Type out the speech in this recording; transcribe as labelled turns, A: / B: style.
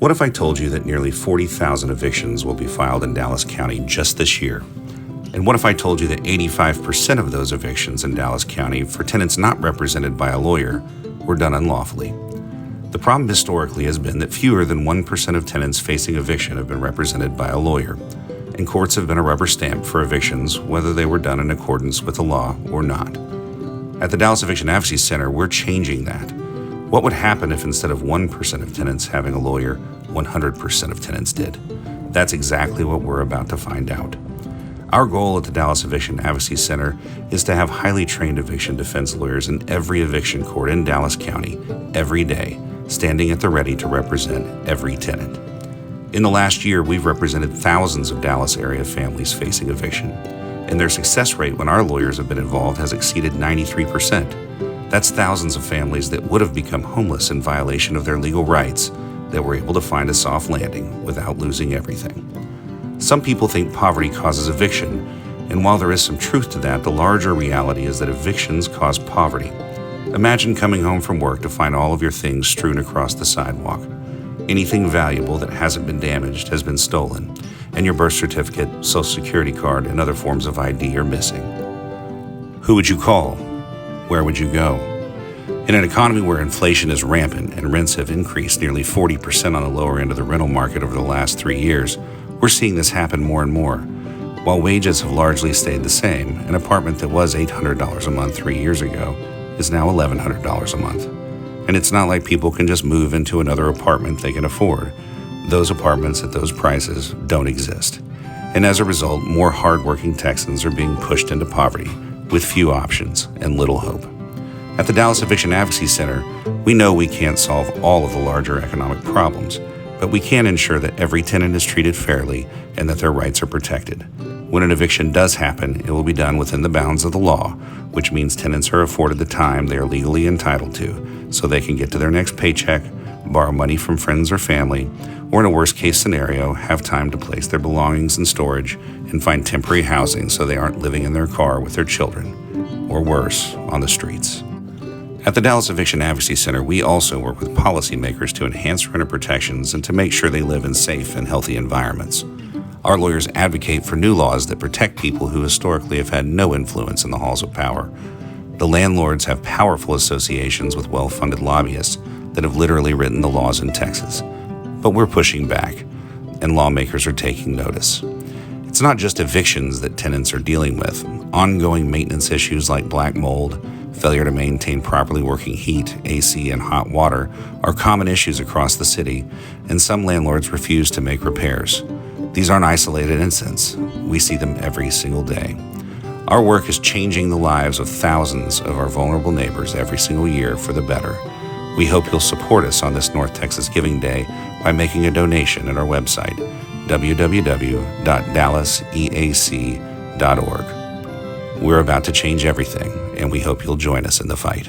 A: What if I told you that nearly 40,000 evictions will be filed in Dallas County just this year? And what if I told you that 85% of those evictions in Dallas County for tenants not represented by a lawyer were done unlawfully? The problem historically has been that fewer than 1% of tenants facing eviction have been represented by a lawyer, and courts have been a rubber stamp for evictions whether they were done in accordance with the law or not. At the Dallas Eviction Advocacy Center, we're changing that. What would happen if instead of 1% of tenants having a lawyer, 100% of tenants did? That's exactly what we're about to find out. Our goal at the Dallas Eviction Advocacy Center is to have highly trained eviction defense lawyers in every eviction court in Dallas County every day, standing at the ready to represent every tenant. In the last year, we've represented thousands of Dallas area families facing eviction, and their success rate when our lawyers have been involved has exceeded 93%. That's thousands of families that would have become homeless in violation of their legal rights that were able to find a soft landing without losing everything. Some people think poverty causes eviction, and while there is some truth to that, the larger reality is that evictions cause poverty. Imagine coming home from work to find all of your things strewn across the sidewalk. Anything valuable that hasn't been damaged has been stolen, and your birth certificate, social security card, and other forms of ID are missing. Who would you call? Where would you go? In an economy where inflation is rampant and rents have increased nearly 40% on the lower end of the rental market over the last 3 years, we're seeing this happen more and more. While wages have largely stayed the same, an apartment that was $800 a month 3 years ago is now $1,100 a month. And it's not like people can just move into another apartment they can afford. Those apartments at those prices don't exist. And as a result, more hardworking Texans are being pushed into poverty with few options and little hope. At the Dallas Eviction Advocacy Center, we know we can't solve all of the larger economic problems, but we can ensure that every tenant is treated fairly and that their rights are protected. When an eviction does happen, it will be done within the bounds of the law, which means tenants are afforded the time they are legally entitled to so they can get to their next paycheck, borrow money from friends or family, or in a worst-case scenario, have time to place their belongings in storage and find temporary housing so they aren't living in their car with their children, or worse, on the streets. At the Dallas Eviction Advocacy Center, we also work with policymakers to enhance renter protections and to make sure they live in safe and healthy environments. Our lawyers advocate for new laws that protect people who historically have had no influence in the halls of power. The landlords have powerful associations with well-funded lobbyists that have literally written the laws in Texas. But we're pushing back, and lawmakers are taking notice. It's not just evictions that tenants are dealing with. Ongoing maintenance issues like black mold, failure to maintain properly working heat, AC, and hot water are common issues across the city, and some landlords refuse to make repairs. These aren't isolated incidents. We see them every single day. Our work is changing the lives of thousands of our vulnerable neighbors every single year for the better. We hope you'll support us on this North Texas Giving Day by making a donation at our website, www.dallaseac.org. We're about to change everything, and we hope you'll join us in the fight.